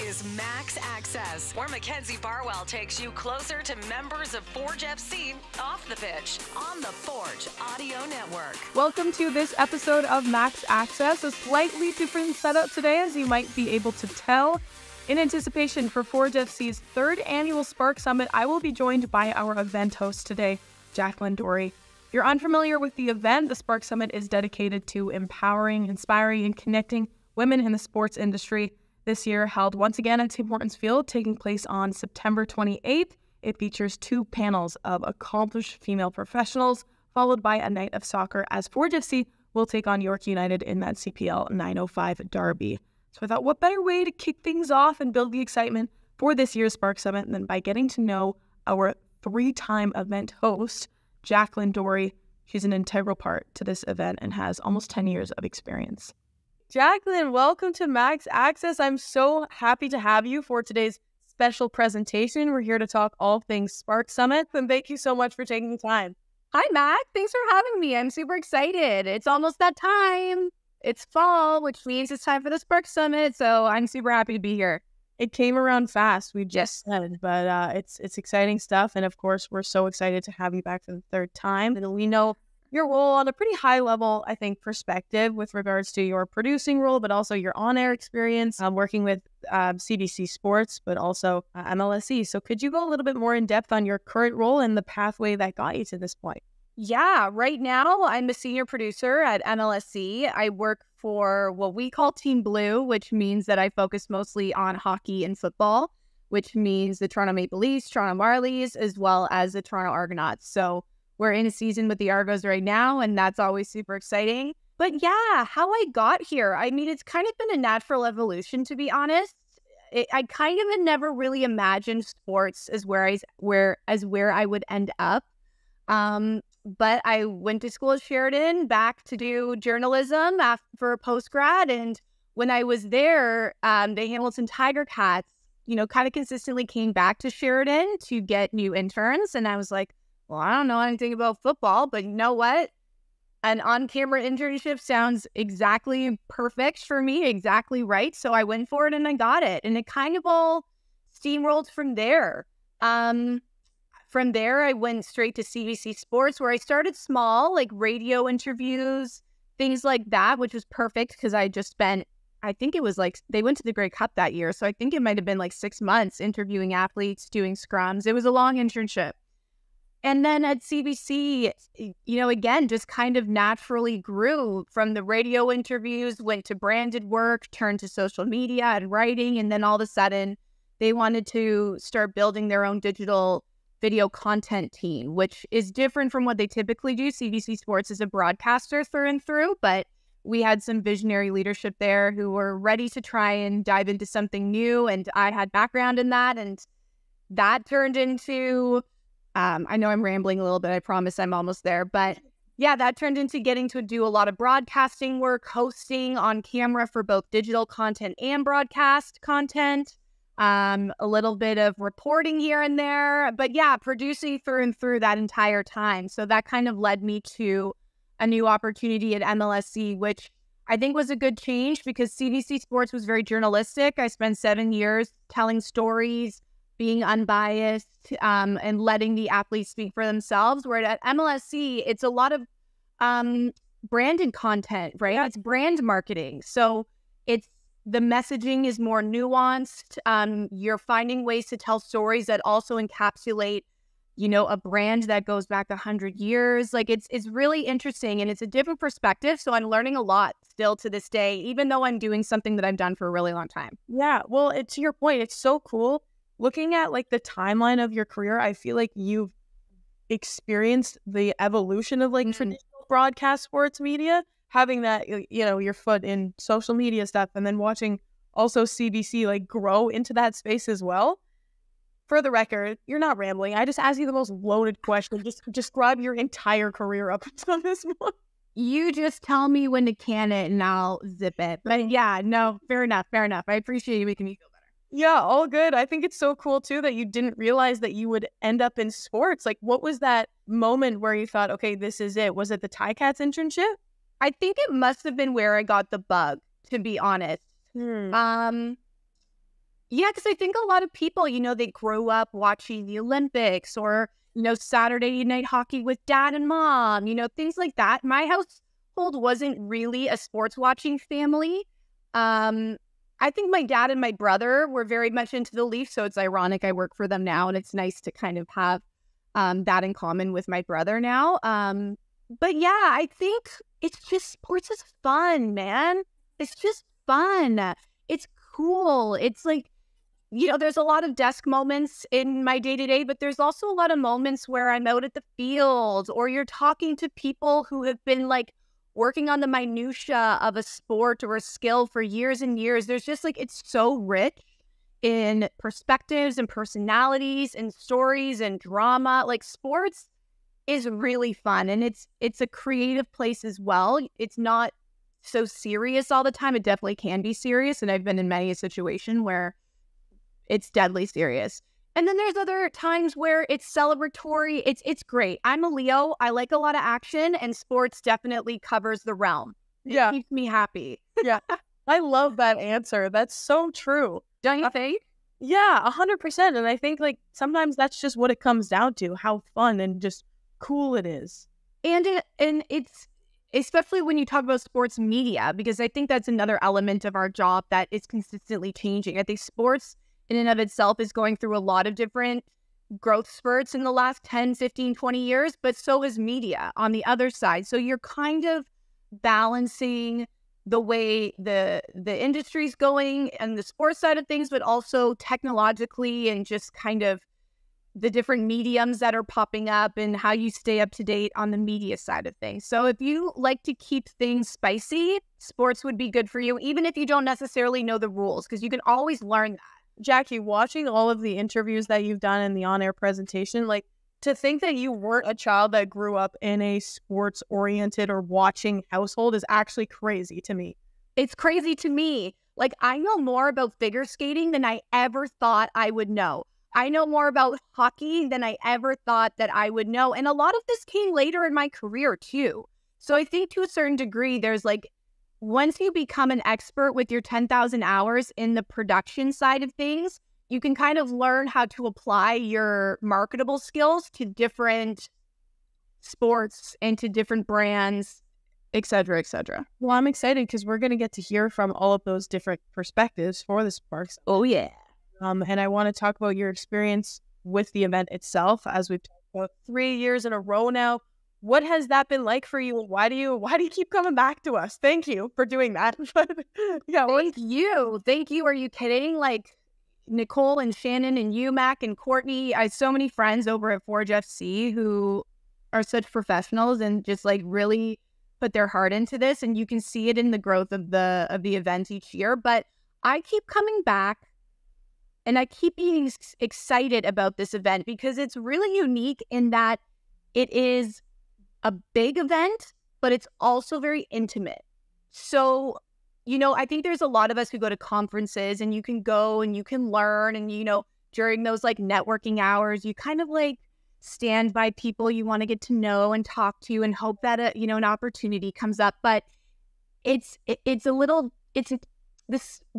is Max Access, where Mackenzie Barwell takes you closer to members of Forge FC off the pitch on the Forge Audio Network. Welcome to this episode of Max Access, a slightly different setup today, as you might be able to tell. In anticipation for Forge FC's third annual Spark Summit, I will be joined by our event host today, Jacqueline Dorrey. If you're unfamiliar with the event, the Spark Summit is dedicated to empowering, inspiring, and connecting women in the sports industry. This year, held once again at Tim Hortons Field, taking place on September 28th. It features two panels of accomplished female professionals, followed by a night of soccer, as Forge FC will take on York United in that CPL 905 derby. So I thought, what better way to kick things off and build the excitement for this year's Spark Summit than by getting to know our three-time event host, Jacqueline Dorrey. She's an integral part to this event and has almost 10 years of experience. Jacqueline, welcome to Max Access. I'm so happy to have you for today's special presentation. We're here to talk all things Spark Summit, and thank you so much for taking the time. Hi, Mac. Thanks for having me. I'm super excited. It's almost that time. It's fall, which means it's time for the Spark Summit, so I'm super happy to be here. It came around fast, we just said, but it's exciting stuff. And of course, we're so excited to have you back for the third time. And we know your role on a pretty high level, I think, perspective with regards to your producing role, but also your on-air experience working with CBC Sports, but also MLSE. So could you go a little bit more in depth on your current role and the pathway that got you to this point? Yeah, right now I'm a senior producer at MLSE. I work for what we call Team Blue, which means that I focus mostly on hockey and football, which means the Toronto Maple Leafs, Toronto Marlies, as well as the Toronto Argonauts. So we're in a season with the Argos right now, and that's always super exciting. But yeah, how I got here, I mean, it's kind of been a natural evolution, to be honest. I kind of had never really imagined sports as where I would end up. But I went to school at Sheridan back to do journalism for post-grad. And when I was there, the Hamilton Tiger Cats, kind of consistently came back to Sheridan to get new interns. And I was like, well, I don't know anything about football, but you know what? An on-camera internship sounds exactly perfect for me, exactly right. So I went for it and I got it. And it kind of all steamrolled from there. From there, I went straight to CBC Sports, where I started small, like radio interviews, things like that, which was perfect because I just spent, I think it was like, they went to the Grey Cup that year. So I think it might have been like 6 months interviewing athletes, doing scrums. It was a long internship. And then at CBC, again, just kind of naturally grew from the radio interviews, went to branded work, turned to social media and writing. And then all of a sudden, they wanted to start building their own digital video content team, which is different from what they typically do. CBC Sports is a broadcaster through and through, but we had some visionary leadership there who were ready to try and dive into something new. And I had background in that. And that turned into, I know I'm rambling a little bit. I promise I'm almost there. But yeah, that turned into getting to do a lot of broadcasting work, hosting on camera for both digital content and broadcast content. A little bit of reporting here and there, but yeah, producing through and through that entire time. So that kind of led me to a new opportunity at MLSE, which I think was a good change because CBC Sports was very journalistic. I spent 7 years telling stories, being unbiased, and letting the athletes speak for themselves. Where at MLSE, it's a lot of branded content, right? It's brand marketing. So the messaging is more nuanced. You're finding ways to tell stories that also encapsulate, a brand that goes back 100 years. Like it's really interesting and it's a different perspective. So I'm learning a lot still to this day, even though I'm doing something that I've done for a really long time. Yeah, well, to your point, it's so cool. Looking at like the timeline of your career, I feel like you've experienced the evolution of like traditional broadcast sports media, having that, your foot in social media stuff, and then watching also CBC like grow into that space as well. For the record, you're not rambling. I just asked you the most loaded question. Just describe your entire career up until this point. You just tell me when to can it and I'll zip it. But yeah, no, fair enough. I appreciate you making me feel better. Yeah, all good. I think it's so cool too that you didn't realize that you would end up in sports. Like, what was that moment where you thought, okay, this is it? Was it the Ticats internship? I think it must have been where I got the bug, to be honest. Yeah, because I think a lot of people, they grew up watching the Olympics or, Saturday night hockey with dad and mom, things like that. My household wasn't really a sports watching family. I think my dad and my brother were very much into the Leafs, so it's ironic I work for them now, and it's nice to kind of have that in common with my brother now. But yeah, I think it's just sports is fun, man. It's just fun. It's cool. It's like, there's a lot of desk moments in my day-to-day, but there's also a lot of moments where I'm out at the field or you're talking to people who have been like working on the minutia of a sport or a skill for years and years. There's just like, it's so rich in perspectives and personalities and stories and drama. Like sports is really fun, and it's a creative place as well. It's not so serious all the time. It definitely can be serious, and I've been in many a situation where it's deadly serious. And then there's other times where it's celebratory. It's great. I'm a Leo. I like a lot of action, and sports definitely covers the realm. It keeps me happy. Yeah. I love that answer. That's so true. Don't you think? Yeah, 100%. And I think like sometimes that's just what it comes down to, how fun and just cool it is. And it's especially when you talk about sports media, because I think that's another element of our job that is consistently changing. I think sports in and of itself is going through a lot of different growth spurts in the last 10, 15, 20 years, but so is media on the other side. So you're kind of balancing the way the industry's going and the sports side of things, but also technologically and just kind of the different mediums that are popping up and how you stay up to date on the media side of things. So if you like to keep things spicy, sports would be good for you, even if you don't necessarily know the rules, because you can always learn that. Jackie, watching all of the interviews that you've done in the on-air presentation, like to think that you weren't a child that grew up in a sports-oriented or watching household is actually crazy to me. It's crazy to me. Like, I know more about figure skating than I ever thought I would know. I know more about hockey than I ever thought that I would know. And a lot of this came later in my career, too. So I think to a certain degree, there's like, once you become an expert with your 10,000 hours in the production side of things, you can kind of learn how to apply your marketable skills to different sports and to different brands, et cetera, et cetera. Well, I'm excited because we're going to get to hear from all of those different perspectives for the Sparks. Oh, yeah. And I want to talk about your experience with the event itself, as we've talked about 3 years in a row now. What has that been like for you? Why do you keep coming back to us? Thank you for doing that. Yeah, thank you. Thank you. Are you kidding? Like Nicole and Shannon and you, Mac and Courtney. I have so many friends over at Forge FC who are such professionals and just like really put their heart into this. And you can see it in the growth of the event each year. But I keep coming back and I keep being excited about this event because it's really unique in that it is a big event, but it's also very intimate. So, I think there's a lot of us who go to conferences and you can go and you can learn and, during those like networking hours, you kind of like stand by people you want to get to know and talk to and hope that, an opportunity comes up. But the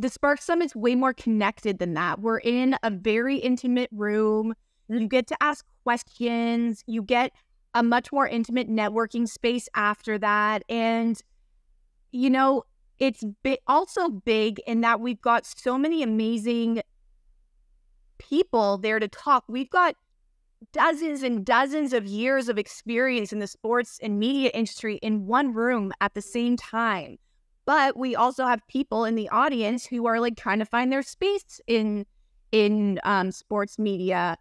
Spark Summit's way more connected than that. We're in a very intimate room. You get to ask questions. You get a much more intimate networking space after that. And, it's also big in that we've got so many amazing people there to talk. We've got dozens and dozens of years of experience in the sports and media industry in one room at the same time. But we also have people in the audience who are like trying to find their space in sports media.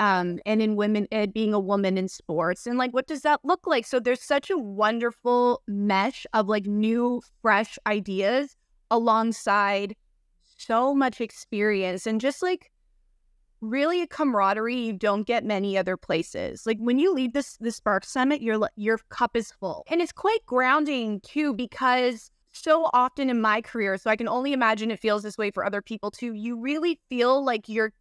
And in women, being a woman in sports. And like, what does that look like? So there's such a wonderful mesh of like new, fresh ideas alongside so much experience and just like really a camaraderie you don't get many other places. Like when you leave the Spark Summit, your cup is full. And it's quite grounding too, because so often in my career, so I can only imagine it feels this way for other people too, you really feel like you're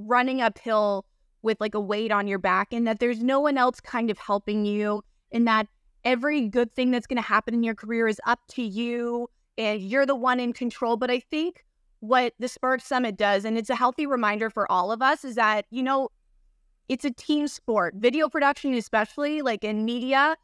running uphill with like a weight on your back and that there's no one else kind of helping you and that every good thing that's going to happen in your career is up to you and you're the one in control. But I think what the Spark Summit does, and it's a healthy reminder for all of us, is that, you know, it's a team sport. Video production, especially like in media,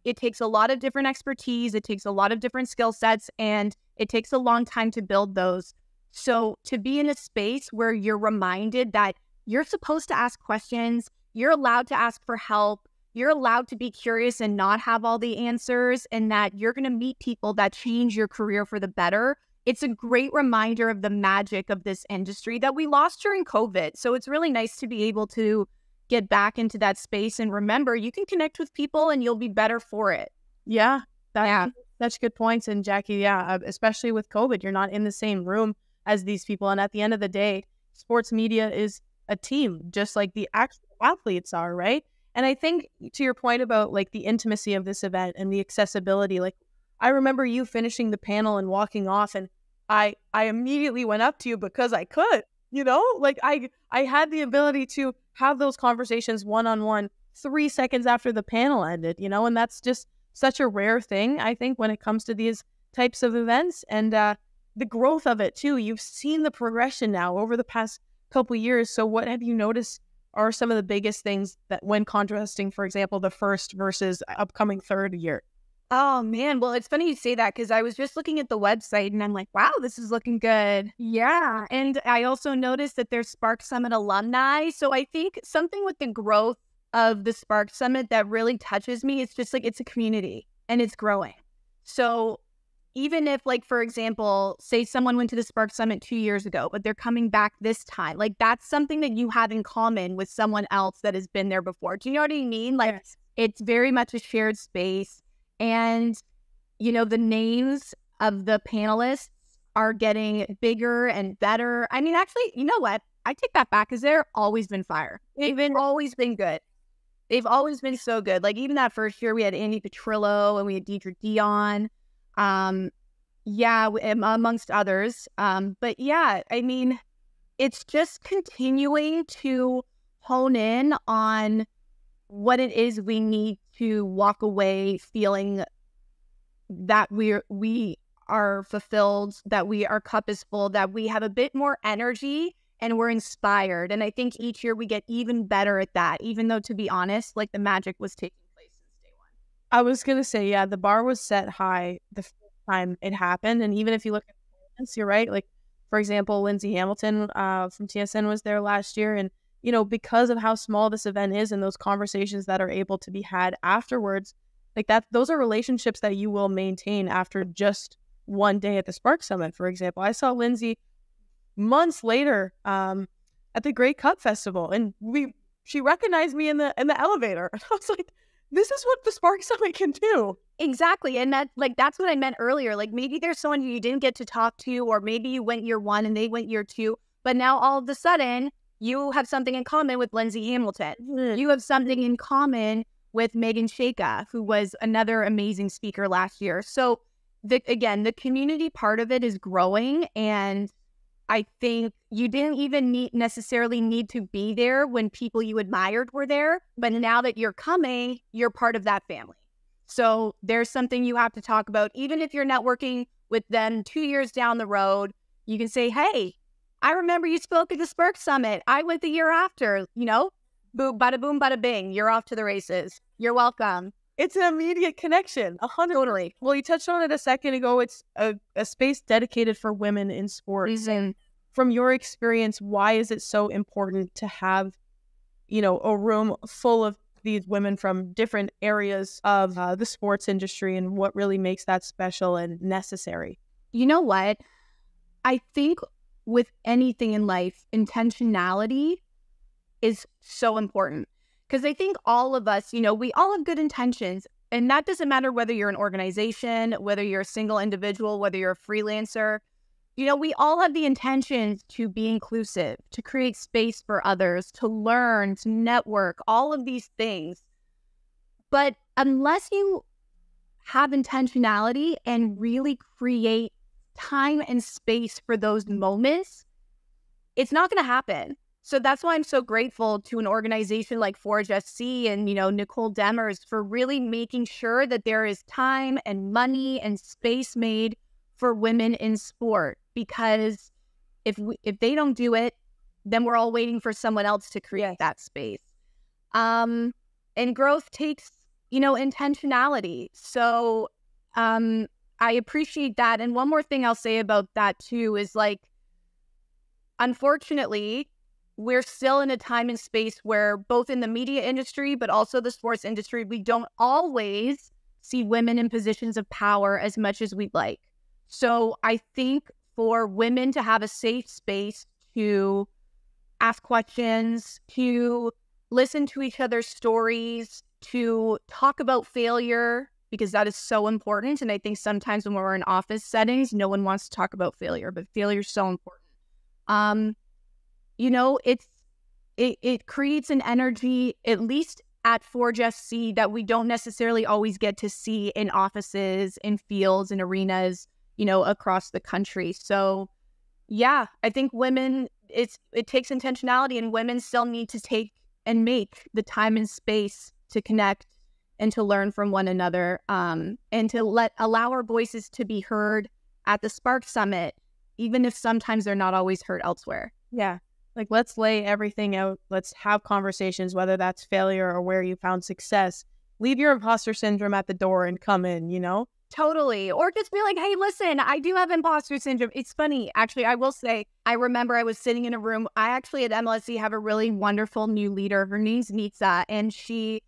it takes a lot of different expertise. It takes a lot of different skill sets, and it takes a long time to build those. So to be in a space where you're reminded that you're supposed to ask questions, you're allowed to ask for help, you're allowed to be curious and not have all the answers, and that you're going to meet people that change your career for the better. It's a great reminder of the magic of this industry that we lost during COVID. So it's really nice to be able to get back into that space and remember you can connect with people and you'll be better for it. Yeah, that's good points. And Jackie, especially with COVID, you're not in the same room as these people. And at the end of the day, sports media is a team, just like the actual athletes are, right? And I think to your point about like the intimacy of this event and the accessibility, like I remember you finishing the panel and walking off, and I immediately went up to you because I could, you know, like I had the ability to have those conversations one-on-one 3 seconds after the panel ended, you know, and that's just such a rare thing, I think, when it comes to these types of events. And the growth of it too. You've seen the progression now over the past couple years. So what have you noticed are some of the biggest things that when contrasting, for example, the first versus upcoming third year? Oh, man. Well, it's funny you say that because I was just looking at the website and I'm like, wow, this is looking good. Yeah. And I also noticed that there's Spark Summit alumni. So I think something with the growth of the Spark Summit that really touches me, it's just like it's a community and it's growing. So even if, like, for example, say someone went to the Spark Summit 2 years ago, but they're coming back this time, like that's something that you have in common with someone else that has been there before. Do you know what I mean? Like, yes. It's very much a shared space. And, you know, the names of the panelists are getting bigger and better. I mean, actually, you know what? I take that back because they've always been fire. They've always been good. They've always been so good. Like even that first year, we had Andy Petrillo and we had Deidre Dion. Amongst others. But yeah, I mean, it's just continuing to hone in on what it is we need to walk away feeling that we are fulfilled, that our cup is full, that we have a bit more energy and we're inspired. And I think each year we get even better at that, even though, to be honest, like the magic was taking place since day one. I was going to say, yeah, the bar was set high the first time it happened. And even if you look at the you're right. Like, for example, Lindsay Hamilton from TSN was there last year. And, you know, because of how small this event is and those conversations that are able to be had afterwards, like that, those are relationships that you will maintain after just one day at the Spark Summit. For example, I saw Lindsay months later at the Great Cup Festival, and she recognized me in the elevator. And I was like, this is what the Spark Summit can do. Exactly. And that's what I meant earlier. Like maybe there's someone who you didn't get to talk to, or maybe you went year one and they went year two, but now all of a sudden you have something in common with Lindsay Hamilton. You have something in common with Megan Shaka, who was another amazing speaker last year. So the community part of it is growing, and I think you didn't even necessarily need to be there when people you admired were there, but now that you're coming, you're part of that family. So there's something you have to talk about. Even if you're networking with them 2 years down the road, you can say, hey, I remember you spoke at the Spark Summit. I went the year after, you know, boom, bada boom, bada bing. You're off to the races. You're welcome. It's an immediate connection. 100%. Totally. Well, you touched on it a second ago. It's a space dedicated for women in sports. And from your experience, why is it so important to have, you know, a room full of these women from different areas of the sports industry, and what really makes that special and necessary? You know what? I think with anything in life, intentionality is so important. Because I think all of us, you know, we all have good intentions. And that doesn't matter whether you're an organization, whether you're a single individual, whether you're a freelancer. You know, we all have the intentions to be inclusive, to create space for others, to learn, to network, all of these things. But unless you have intentionality and really create time and space for those moments, it's not going to happen. So that's why I'm so grateful to an organization like Forge SC and, you know, Nicole Demers for really making sure that there is time and money and space made for women in sport. Because if they don't do it, then we're all waiting for someone else to create that space. And growth takes, intentionality. So I appreciate that. And one more thing I'll say about that too is like, unfortunately, we're still in a time and space where both in the media industry, but also the sports industry, we don't always see women in positions of power as much as we'd like. So I think for women to have a safe space to ask questions, to listen to each other's stories, to talk about failure, because that is so important. And I think sometimes when we're in office settings, no one wants to talk about failure, but failure is so important. It creates an energy, at least at Forge FC, that we don't necessarily always get to see in offices, in fields, in arenas, across the country. So yeah, I think women, it takes intentionality, and women still need to take and make the time and space to connect and to learn from one another, and to allow our voices to be heard at the Spark Summit, even if sometimes they're not always heard elsewhere. Yeah. Like, let's lay everything out. Let's have conversations, whether that's failure or where you found success. Leave your imposter syndrome at the door and come in, Totally. Or just be like, hey, listen, I do have imposter syndrome. It's funny. Actually, I will say, I remember I was sitting in a room. I actually at MLSE have a really wonderful new leader. Her name's Nitsa, and she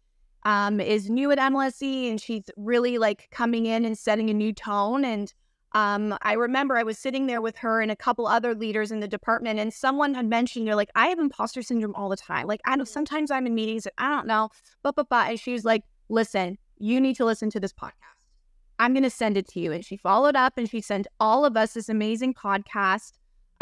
is new at MLSE, and she's really like coming in and setting a new tone. And I remember I was sitting there with her and a couple other leaders in the department, and someone had mentioned, they're like, I have imposter syndrome all the time. Like, I know sometimes I'm in meetings and I don't know, and she was like, listen, you need to listen to this podcast. I'm going to send it to you. And she followed up and she sent all of us this amazing podcast.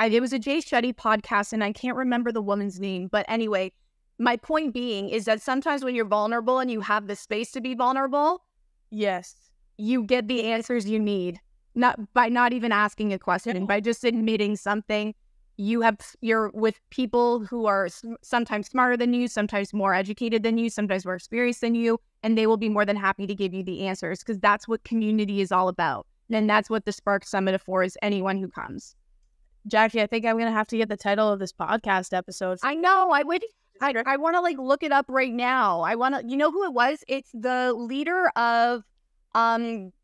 It was a Jay Shetty podcast, and I can't remember the woman's name. But anyway, my point being is that sometimes when you're vulnerable and you have the space to be vulnerable, yes, you get the answers you need. Not by not even asking a question, by just admitting something. You're with people who are sometimes smarter than you, sometimes more educated than you, sometimes more experienced than you, and they will be more than happy to give you the answers, because that's what community is all about. And that's what the Spark Summit affords anyone who comes. Jackie, I think I'm going to have to get the title of this podcast episode. I know. I want to like look it up right now. I want to, you know who it was? It's the leader of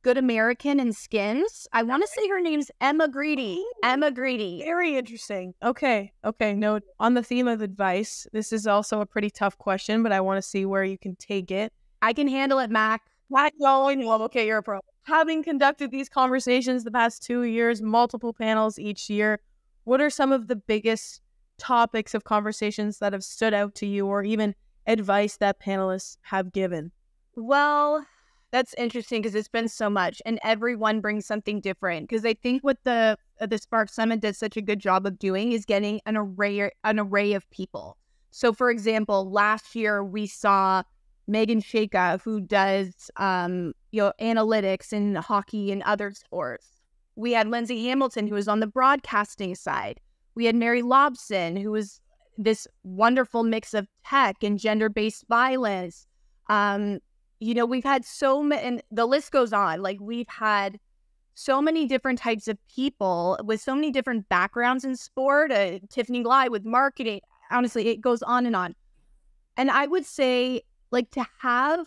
Good American and Skims. I want to say her name's Emma Greedy. Ooh, Emma Greedy. Very interesting. Okay. No, on the theme of advice, this is also a pretty tough question, but I want to see where you can take it. I can handle it, Mac. Okay, you're a pro. Having conducted these conversations the past 2 years, multiple panels each year, what are some of the biggest topics of conversations that have stood out to you, or even advice that panelists have given? Well, that's interesting, because it's been so much, and everyone brings something different. Because I think what the Spark Summit does such a good job of doing is getting an array of people. So, for example, last year we saw Megan Shaka, who does analytics in hockey and other sports. We had Lindsay Hamilton, who was on the broadcasting side. We had Mary Lobson, who was this wonderful mix of tech and gender-based violence. We've had so many, and the list goes on. Like, we've had so many different types of people with so many different backgrounds in sport. Tiffany Glide with marketing. Honestly, it goes on and on. And I would say, like, to have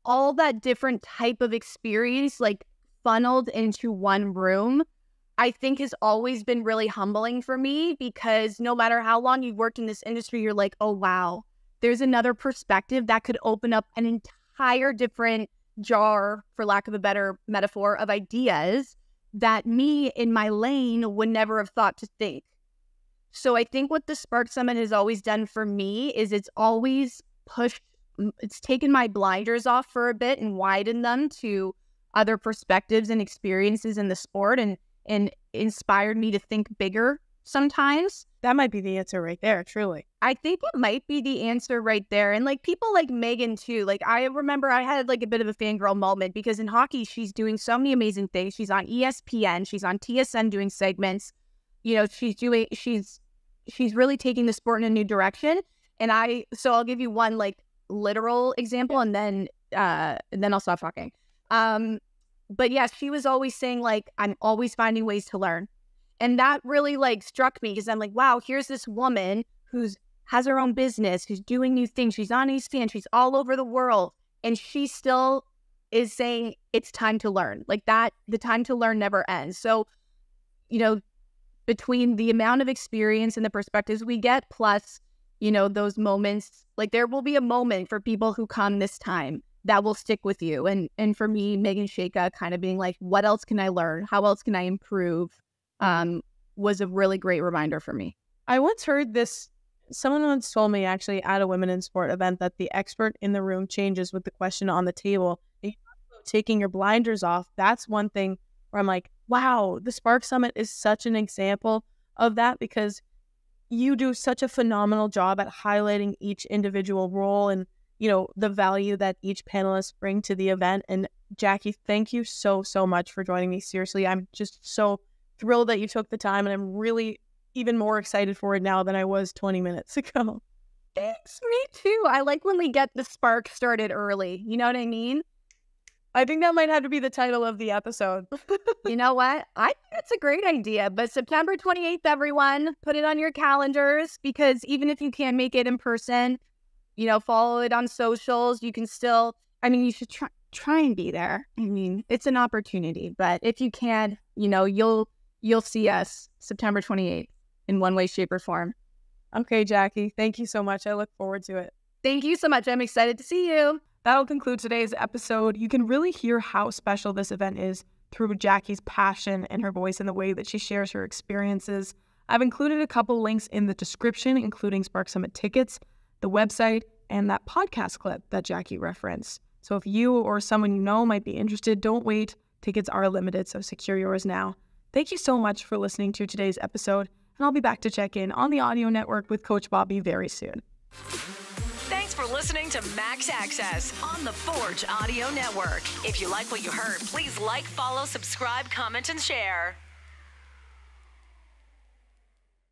all that different type of experience, like, funneled into one room, I think has always been really humbling for me, because no matter how long you've worked in this industry, you're like, oh, wow, there's another perspective that could open up an entire different jar, for lack of a better metaphor, of ideas that me in my lane would never have thought to think. So I think what the Spark Summit has always done for me is it's taken my blinders off for a bit and widened them to other perspectives and experiences in the sport, and inspired me to think bigger sometimes. That might be the answer right there, truly. I think it might be the answer right there. And like people like Megan too. Like, I remember I had like a bit of a fangirl moment, because in hockey, she's doing so many amazing things. She's on ESPN, she's on TSN doing segments. She's really taking the sport in a new direction. And so I'll give you one like literal example, and then I'll stop talking. But yeah, she was always saying, like, I'm always finding ways to learn. And that really like struck me because I'm like, wow, here's this woman has her own business, who's doing new things. She's on ESPN. She's all over the world. And she still is saying it's time to learn. Like that, the time to learn never ends. So, you know, between the amount of experience and the perspectives we get, plus, you know, those moments, like there will be a moment for people who come this time that will stick with you. And for me, Megan Shaka kind of being like, what else can I learn? How else can I improve? Was a really great reminder for me. I once heard this. Someone once told me actually at a Women in Sport event that the expert in the room changes with the question on the table. Taking your blinders off, that's one thing where I'm like, wow, the Spark Summit is such an example of that, because you do such a phenomenal job at highlighting each individual role and, you know, the value that each panelist bring to the event. And Jackie, thank you so much for joining me. Seriously, I'm just so thrilled that you took the time, and I'm really even more excited for it now than I was 20 minutes ago. Thanks, me too. I like when we get the spark started early. You know what I mean? I think that might have to be the title of the episode. You know what? I think it's a great idea. But September 28th, everyone, put it on your calendars, because even if you can't make it in person, you know, follow it on socials. You can still, I mean, you should try and be there. I mean, it's an opportunity. But if you can, you know, you'll see us September 28th in one way, shape, or form. Okay, Jackie, thank you so much. I look forward to it. Thank you so much. I'm excited to see you. That'll conclude today's episode. You can really hear how special this event is through Jackie's passion and her voice and the way that she shares her experiences. I've included a couple links in the description, including Spark Summit tickets, the website, and that podcast clip that Jackie referenced. So if you or someone you know might be interested, don't wait. Tickets are limited, so secure yours now. Thank you so much for listening to today's episode, and I'll be back to check in on the audio network with Coach Bobby very soon. Thanks for listening to Max Access on the Forge Audio Network. If you like what you heard, please like, follow, subscribe, comment, and share.